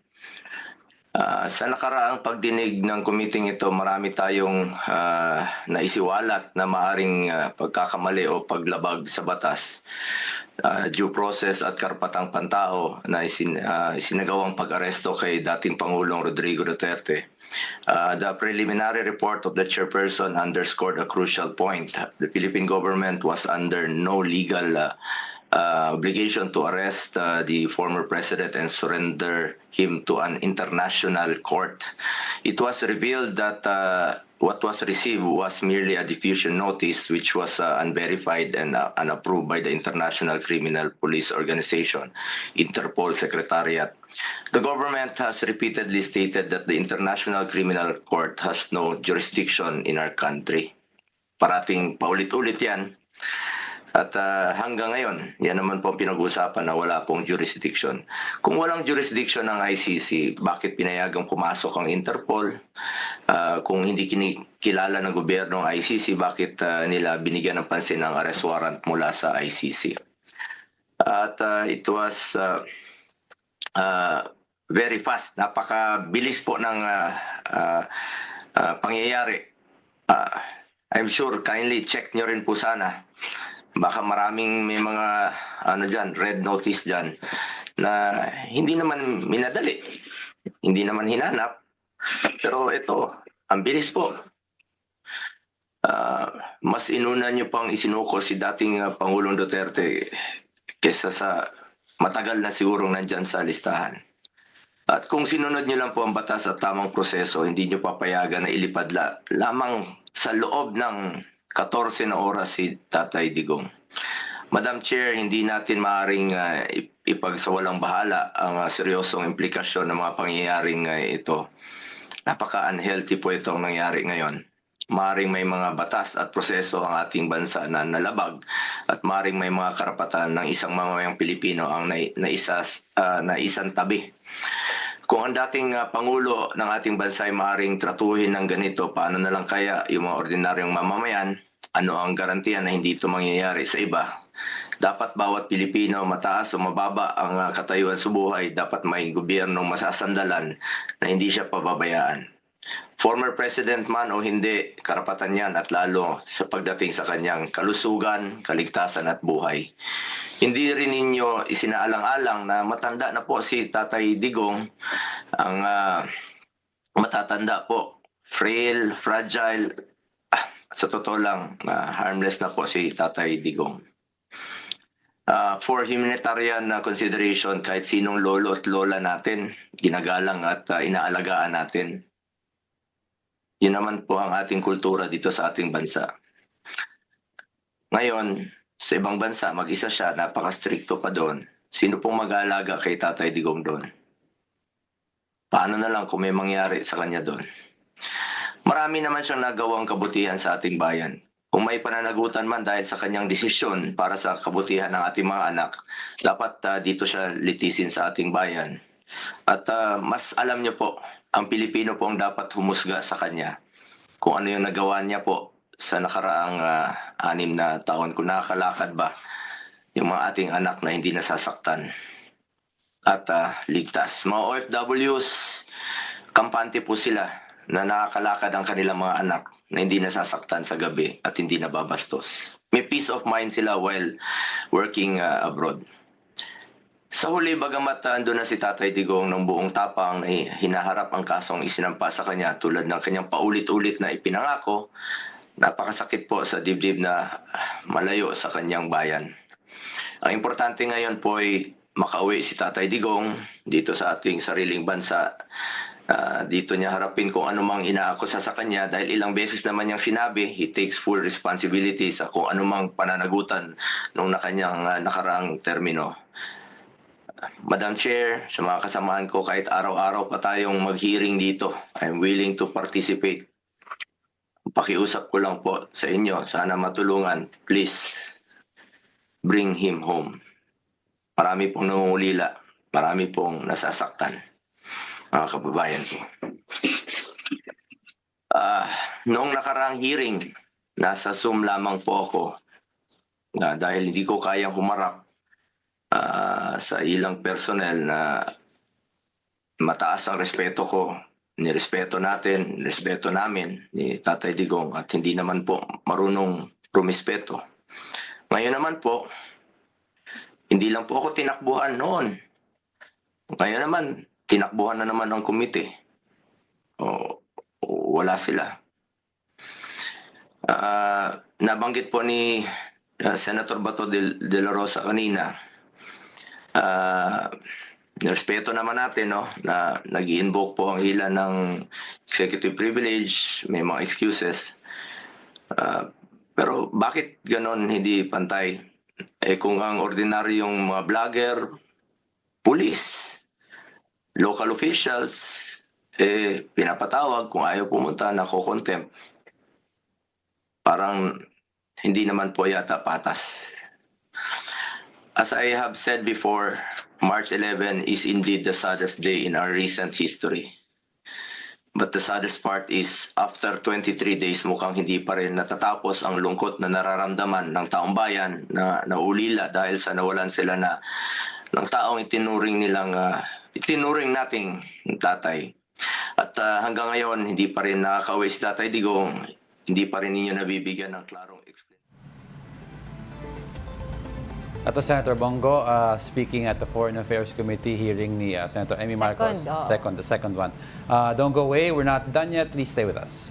Sa nakaraang pagdinig ng committee ito, marami tayong naisiwalat na maaring pagkakamali o paglabag sa batas. Due process at karapatang pantao na isinagawang pag-aresto kay dating Pangulong Rodrigo Duterte. The preliminary report of the chairperson underscored a crucial point. The Philippine government was under no legal obligation to arrest the former president and surrender him to an international court. It was revealed that what was received was merely a diffusion notice which was unverified and unapproved by the International Criminal Police Organization, Interpol Secretariat. The government has repeatedly stated that the International Criminal Court has no jurisdiction in our country. Parating paulit-ulit yan. At hanggang ngayon, yan naman po pinag-usapan na wala pong jurisdiction. Kung walang jurisdiction ng ICC, bakit pinayagang pumasok ang Interpol? Kung hindi kinikilala ng gobyerno ng ICC, bakit nila binigyan ng pansin ng arrest warrant mula sa ICC? At it was very fast. Napakabilis po ng pangyayari. I'm sure kindly check nyo rin po sana. Baka maraming may mga red notice dyan na hindi naman minadali, hindi naman hinanap. Pero ito, ang bilis po. Mas inuna nyo pang isinuko si dating Pangulong Duterte kesa sa matagal na sigurong nandyan sa listahan. At kung sinunod nyo lang po ang batas at tamang proseso, hindi nyo papayagan na ilipad lamang sa loob ng 14 na oras si Tatay Digong. Madam Chair, hindi natin maaaring ipagsawalang bahala ang seryosong implikasyon ng mga pangyayaring ito. Napaka-unhealthy po itong nangyari ngayon. Maaaring may mga batas at proseso ang ating bansa na nalabag at maaaring may mga karapatan ng isang mamamayang Pilipino ang naisang tabi. Kung ang dating Pangulo ng ating bansa ay maaaring tratuhin ng ganito, paano na lang kaya yung mga ordinaryong mamamayan? Ano ang garantiya na hindi ito mangyayari sa iba? Dapat bawat Pilipino, mataas o mababa ang katayuan sa buhay, dapat may gobyernong masasandalan na hindi siya pababayaan. Former president man o hindi, karapatan yan at lalo sa pagdating sa kanyang kalusugan, kaligtasan at buhay. Hindi rin ninyo isinaalang-alang na matanda na po si Tatay Digong, ang matatanda po, frail, fragile, sa totoo lang, harmless na po si Tatay Digong. For humanitarian consideration, kahit sinong lolo at lola natin, ginagalang at inaalagaan natin. Yun naman po ang ating kultura dito sa ating bansa. Ngayon, sa ibang bansa, mag-isa siya, napaka-stricto pa doon. Sino pong mag-aalaga kay Tatay Digong doon? Paano na lang kung may mangyari sa kanya doon? Marami naman siyang nagawang kabutihan sa ating bayan. Kung may pananagutan man dahil sa kanyang desisyon para sa kabutihan ng ating mga anak, dapat dito siya litisin sa ating bayan. At mas alam niyo po, ang Pilipino po ang dapat humusga sa kanya kung ano yung nagawa niya po sa nakaraang 6 na taon. Kung nakakalakad ba yung mga ating anak na hindi nasasaktan at ligtas. Mga OFWs, kampante po sila na nakakalakad ang kanilang mga anak na hindi nasasaktan sa gabi at hindi nababastos. May peace of mind sila while working abroad. Sa huli, bagamat andun na si Tatay Digong ng buong tapang na hinaharap ang kasong isinampa sa kanya tulad ng kanyang paulit-ulit na ipinangako, napakasakit po sa dibdib na malayo sa kanyang bayan. Ang importante ngayon po ay makauwi si Tatay Digong dito sa ating sariling bansa. Dito niya harapin kung anumang inaakusa sa kanya dahil ilang beses naman niyang sinabi, he takes full responsibility sa kung anumang pananagutan nung kanyang nakaraang termino. Madam Chair, sa mga kasamahan ko, kahit araw-araw pa tayong mag-hearing dito, I'm willing to participate. Pakiusap ko lang po sa inyo, sana matulungan, please, bring him home. Marami pong nangungulila, marami pong nasasaktan, mga kababayan ko. Noong nakaraang hearing, nasa Zoom lamang po ako dahil hindi ko kayang humarap sa ilang personnel na mataas ang respeto ko, nirespeto natin, respeto namin ni Tatay Digong at hindi naman po marunong rumispeto. Ngayon naman po, hindi lang po ako tinakbuhan noon. Ngayon naman, tinakbuhan na naman ang komite. Wala sila. Nabanggit po ni Senator Bato de la Rosa kanina, respeto naman natin na nag-i-invoke po ang ilan ng executive privilege, may mga excuses. Pero bakit ganon hindi pantay? Kung ang ordinaryong mga vlogger, police, local officials, pinapatawag kung ayaw pumunta, nako-contempt. Parang hindi naman po yata patas. As I have said before, March 11 is indeed the saddest day in our recent history. But the saddest part is, after 23 days, mukhang hindi pa rin natatapos ang lungkot na nararamdaman ng taong bayan na naulila dahil sa nawalan sila ng taong itinuring nating tatay. At hanggang ngayon, hindi pa rin nakakauwi si Tatay Digong, hindi pa rin ninyo nabibigyan ng klarong explanation. Ito Senator Bongo, speaking at the Foreign Affairs Committee hearing ni Senator Amy Marcos. The second one. Don't go away, we're not done yet. Please stay with us.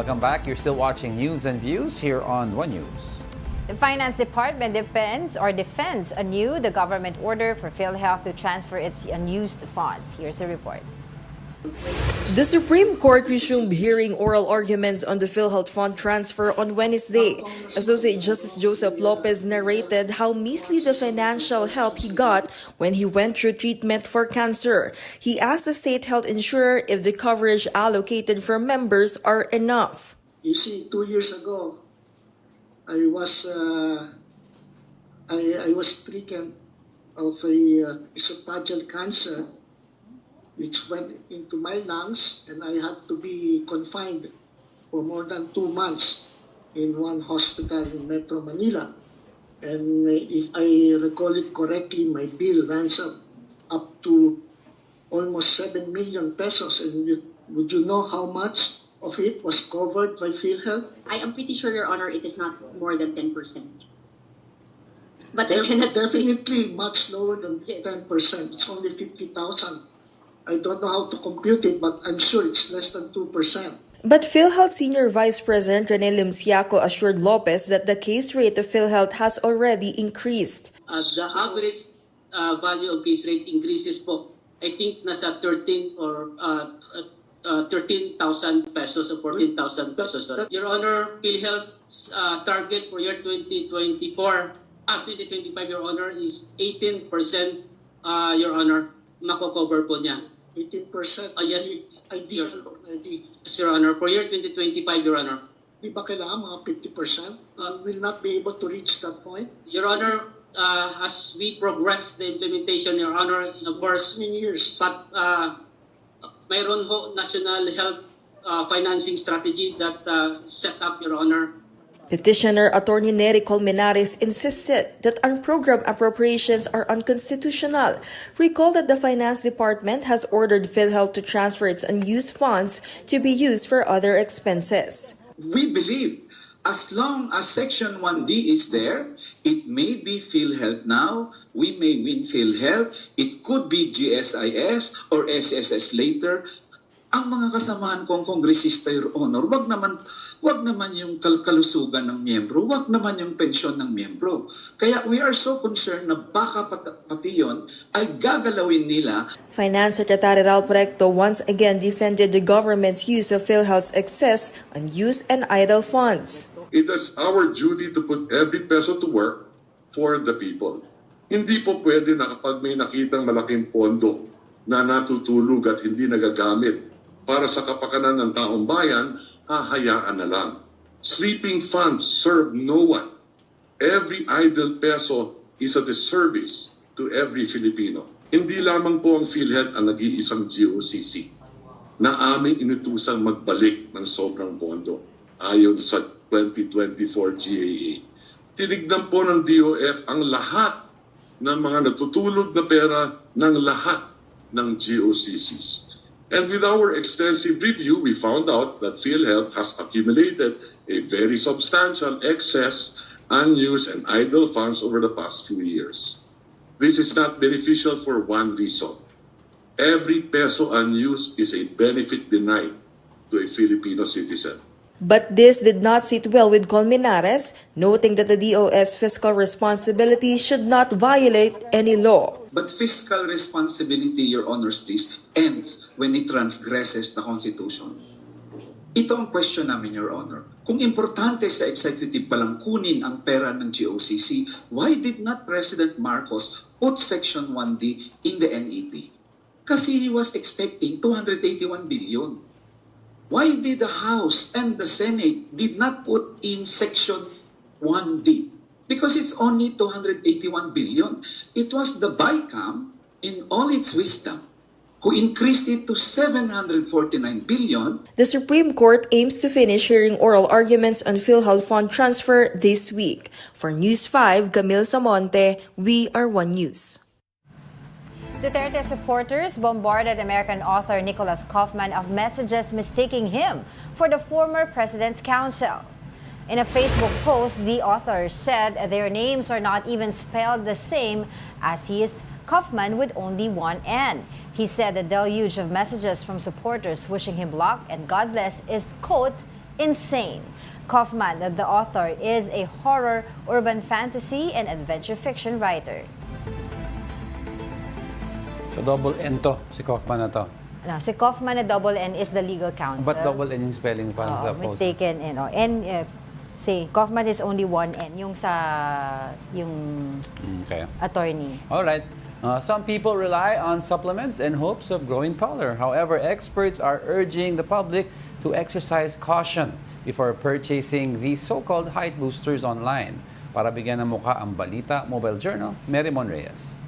Welcome back. You're still watching News and Views here on One News. The Finance Department defends anew the government order for PhilHealth to transfer its unused funds. Here's the report. The Supreme Court resumed hearing oral arguments on the PhilHealth fund transfer on Wednesday. Associate Justice Joseph Lopez narrated how measly the financial help he got when he went through treatment for cancer. He asked the state health insurer if the coverage allocated for members are enough. You see, 2 years ago, I was stricken of a esophageal cancer, which went into my lungs, and I had to be confined for more than 2 months in one hospital in Metro Manila. And if I recall it correctly, my bill runs up to almost 7 million pesos. And would you know how much of it was covered by PhilHealth? I am pretty sure, Your Honor, it is not more than 10%. But definitely much lower than 10%. It's only 50,000. I don't know how to compute it, but I'm sure it's less than 2%. But PhilHealth Senior Vice President Rene Limsiaco assured Lopez that the case rate of PhilHealth has already increased. As the average value of case rate increases po, I think nasa 13 or 13,000 pesos or 14,000 pesos. Your Honor, PhilHealth's target for year 2024, 2025, Your Honor, is 18%, Your Honor, mako-cover po niya. 18%? Yes. Ideal already. Yes, Your Honor, for year 2025, Your Honor. Di ba kailangan mga 50%? Will not be able to reach that point? Your Honor, as we progress the implementation, Your Honor, of course, years. But mayroon ho National Health Financing Strategy that set up, Your Honor. Petitioner Attorney Nery Colmenares insisted that unprogrammed appropriations are unconstitutional. Recall that the Finance Department has ordered PhilHealth to transfer its unused funds to be used for other expenses. We believe as long as Section 1D is there, it may be PhilHealth now, we may win PhilHealth, it could be GSIS or SSS later. Ang mga kasamahan kong kongresista, Your Honor, wag naman yung kalusugan ng miyembro, wag naman yung pensyon ng miyembro. Kaya we are so concerned na baka pati yun ay gagalawin nila. Finance Secretary Ralph Recto once again defended the government's use of PhilHealth's excess, unused and idle funds. It is our duty to put every peso to work for the people. Hindi po pwede na kapag may nakitang malaking pondo na natutulog at hindi nagagamit para sa kapakanan ng taong bayan, hahayaan na lang. Sleeping funds serve no one. Every idle peso is a disservice to every Filipino. Hindi lamang po ang PhilHealth ang nag-iisang GOCC na aming inutusang magbalik ng sobrang pondo ayon sa 2024 GAA. Tinignan po ng DOF ang lahat ng mga natutulog na pera ng lahat ng GOCCs. And with our extensive review, we found out that PhilHealth has accumulated a very substantial excess, unused, and idle funds over the past few years. This is not beneficial for one reason. Every peso unused is a benefit denied to a Filipino citizen. But this did not sit well with Colmenares, noting that the DOF's fiscal responsibility should not violate any law. But fiscal responsibility, Your Honors, please, ends when it transgresses the Constitution. Ito ang question namin, Your Honor. Kung importante sa executive palang kunin ang pera ng GOCC, why did not President Marcos put Section 1D in the NEP? Kasi he was expecting 281 billion. Why did the House and the Senate did not put in Section 1D? Because it's only 281 billion. It was the BICAM, in all its wisdom, who increased it to 749 billion. The Supreme Court aims to finish hearing oral arguments on PhilHealth fund transfer this week. For News 5, Camille Samonte, we are One News. Duterte supporters bombarded American author Nicholas Kaufman of messages mistaking him for the former president's counsel. In a Facebook post, the author said their names are not even spelled the same as his, Kaufman with only one N. He said the deluge of messages from supporters wishing him luck and God bless is, quote, insane. Kaufman, the author, is a horror, urban fantasy, and adventure fiction writer. So double N to, si Kaufman na to. No, si Kaufman na double N is the legal counsel. But double N yung spelling parang sa post. Mistaken N. Si Kaufman is only one N, yung Okay. attorney. All right. Some people rely on supplements in hopes of growing taller. However, experts are urging the public to exercise caution before purchasing these so-called height boosters online. Para bigyan ng mukha ang Balita Mobile Journal, Merimon Reyes.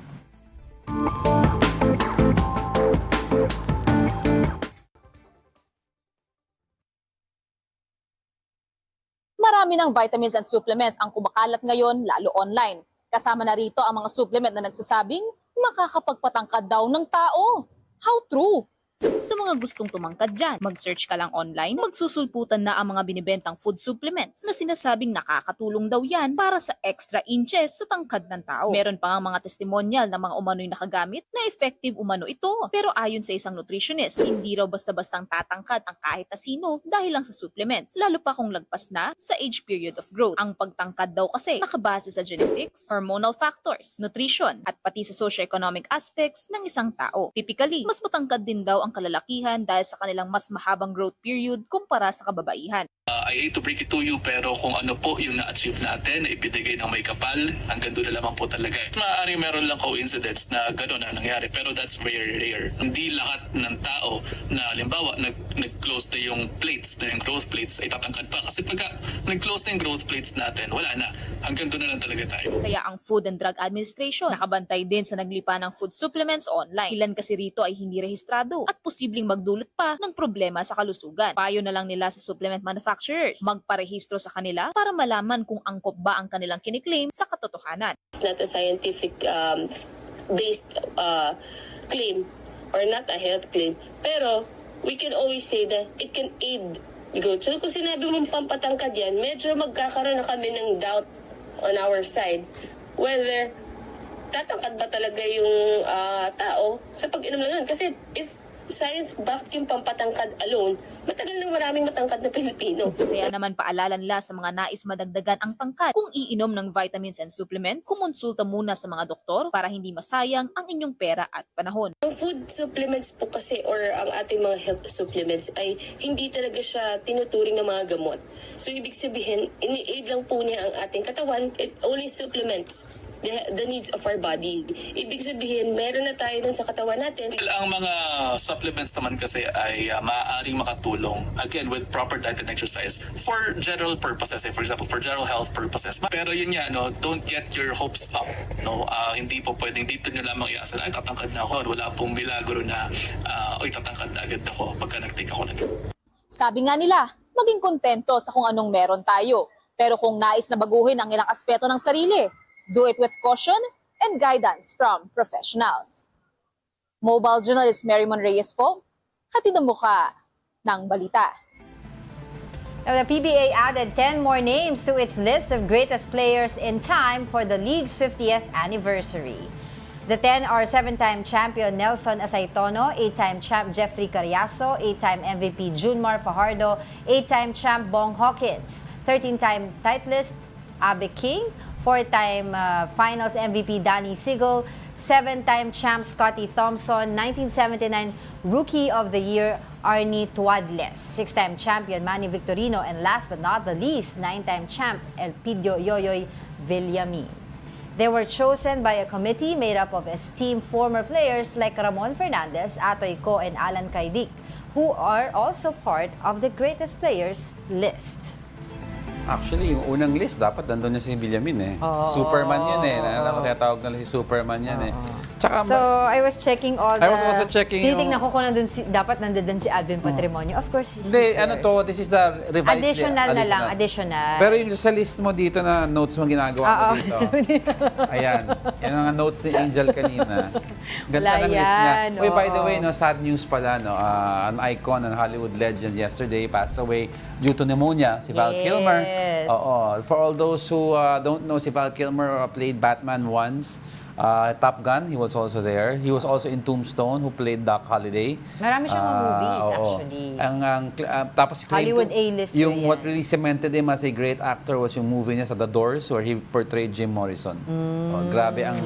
Marami ng vitamins and supplements ang kumakalat ngayon, lalo online. Kasama na rito ang mga supplement na nagsasabing makakapagpatangkad daw ng tao. How true? Sa mga gustong tumangkad dyan, mag-search ka lang online, magsusulputan na ang mga binibentang food supplements na sinasabing nakakatulong daw yan para sa extra inches sa tangkad ng tao. Meron pa nga mga testimonyal ng mga umano'y nakagamit na effective umano ito. Pero ayon sa isang nutritionist, hindi raw basta-bastang tatangkad ang kahit na sino dahil lang sa supplements, lalo pa kung lagpas na sa age period of growth. Ang pagtangkad daw kasi nakabase sa genetics, hormonal factors, nutrition, at pati sa socio-economic aspects ng isang tao. Typically, mas matangkad din daw ang kalalakihan dahil sa kanilang mas mahabang growth period kumpara sa kababaihan. I hate to break it to you, pero kung ano po yung na-achieve natin, ibinigay ng may kapal, hanggang doon na lamang po talaga. Maaari meron lang coincidence na gano'n na nangyari, pero that's very rare. Hindi lahat ng tao na halimbawa nag-close na yung plates, na yung growth plates, ay tatangkad pa. Kasi pagka nag-close na yung growth plates natin, wala na. Hanggang doon na lang talaga tayo. Kaya ang Food and Drug Administration nakabantay din sa naglipa ng food supplements online. Ilan kasi rito ay hindi rehistrado at posibleng magdulot pa ng problema sa kalusugan. Payo na lang nila sa supplement manufacturers, magparehistro sa kanila para malaman kung angkop ba ang kanilang kiniklaim sa katotohanan. It's not a scientific based claim or not a health claim, pero we can always say that it can aid growth. So kung sinabi mong pampatangkad yan, medyo magkakaroon na kami ng doubt on our side whether tatangkad ba talaga yung tao sa pag-inom lang yun. Kasi if science-backed yung pampatangkad alone, matagal nang maraming matangkad na Pilipino. Kaya naman paalala nila sa mga nais madagdagan ang tangkad kung iinom ng vitamins and supplements, kumonsulta muna sa mga doktor para hindi masayang ang inyong pera at panahon. Ang food supplements po kasi or ang ating mga health supplements ay hindi talaga siya tinuturing ng mga gamot. So ibig sabihin, ini-aid lang po niya ang ating katawan. It only supplements the needs of our body. Ibig sabihin, meron na tayo dun sa katawan natin. Ang mga supplements naman kasi ay maaaring makatulong, again, with proper diet and exercise for general purposes, for example, for general health purposes. Pero yun nga, no, don't get your hopes up. No? Hindi po pwedeng dito nyo lamang iasan, ay tatangkad na ako. Wala pong milagro na, ay tatangkad na agad ako pagka nag-take ako na. Sabi nga nila, maging kontento sa kung anong meron tayo. Pero kung nais na baguhin ang ilang aspeto ng sarili, do it with caution and guidance from professionals. Mobile journalist Merimon Reyes po, hatid ang mukha ng balita. Now, the PBA added 10 more names to its list of greatest players in time for the league's 50th anniversary. The 10 are 7-time champion Nelson Asaytono, 8-time champ Jeffrey Carriazo, 8-time MVP Junmar Fajardo, 8-time champ Bong Hawkins, 13-time titleist Abe King, 4-time finals MVP Danny Sigel, 7-time champ Scotty Thompson, 1979 Rookie of the Year Arnie Tuadles, 6-time champion Manny Victorino, and last but not the least, 9-time champ Elpidio Yoyoy Villamin. They were chosen by a committee made up of esteemed former players like Ramon Fernandez, Atoy Co, and Alan Caidic, who are also part of the greatest players list. Actually, yung unang list, dapat nandun niya si Villamin eh. Superman yun eh. Alam ko, tinatawag na si Superman yan eh. Tsaka, So, I was checking all the... I was also checking Tinitingnan ko kung dapat nandun si Alvin Patrimonio. Of course, Hindi, ano to, this is the revised list. Additional na lang, additional. Pero yung sa list mo dito na notes mo ginagawa mo dito. Ayan. Yan ang notes ni Angel kanina. Ganda ng list niya. Uy, by the way, no, sad news pala, no, an icon and Hollywood legend yesterday passed away due to pneumonia, si Val Kilmer. Oo. For all those who don't know, si Val Kilmer played Batman once. Top Gun, he was also there. He was also in Tombstone, who played Doc Holliday. Marami siyang mga movies, Oo. actually. Tapos claim Hollywood to- A-lister yung yan. what really cemented him as a great actor was yung movie niya sa The Doors, where he portrayed Jim Morrison. Oh, grabe ang...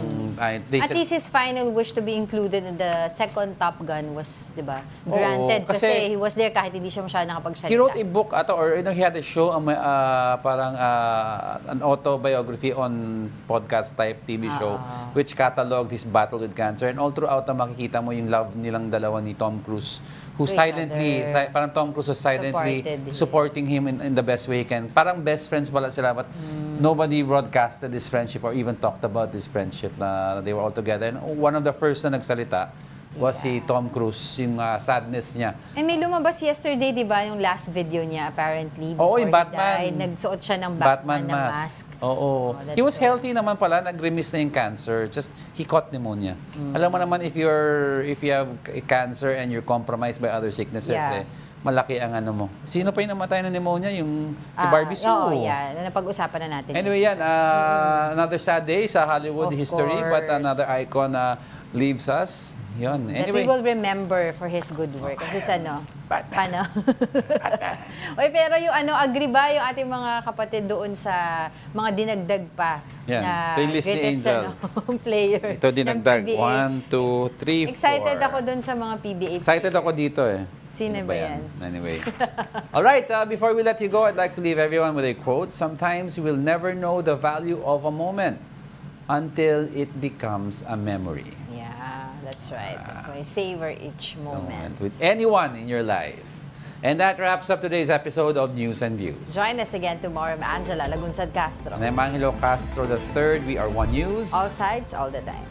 they At said- least his final wish to be included in the second Top Gun was, di ba, Oo, granted. kasi Kasi he was there kahit hindi siya masyadong nakapagsalita. He wrote a book or he had a show, parang an autobiography on podcast type TV show, which cataloged his battle with cancer. And all throughout makikita mo yung love nilang dalawa ni Tom Cruise, who To each silently, other. parang Tom Cruise was silently Supported him. supporting him in the best way he can. Parang best friends pala sila, but nobody broadcasted this friendship or even talked about this friendship na they were all together. And one of the first na nagsalita was si Tom Cruise, yung sadness niya. And may lumabas yesterday, di ba, yung last video niya, apparently, Oo, before yung he Batman. died, nagsuot siya ng Batman na mask. Oo. that's He was so- healthy naman pala, nag-remiss na yung cancer. Just, he caught pneumonia. Alam mo naman, if you have cancer and you're compromised by other sicknesses, Yeah. malaki ang ano mo. Sino pa yung namatay ng pneumonia? Yung si Barbie Sue. Oo, yeah. Napag-usapan na natin. Anyway, yan. Another sad day sa Hollywood Of history, but course. another icon leaves us. Yun. That Anyway. we will remember for his good work. Kasi paano? Oy, pero yung agree ba yung ating mga kapatid doon sa mga dinagdag pa Yan. na Ito yung list ni greatest Angel. player Ito ng dinagdag. PBA? 1, 2, 3, 4. Excited ako doon sa mga PBA. Excited ako dito eh. Sino ba yan? Anyway. All right, before we let you go, I'd like to leave everyone with a quote. Sometimes you will never know the value of a moment until it becomes a memory. Yeah, that's right. That's why savor each moment. With anyone in your life. And that wraps up today's episode of News and Views. Join us again tomorrow. I'm Angela Lagunsad Castro. And I'm Angelo Castro III. We are One News. All sides, all the time.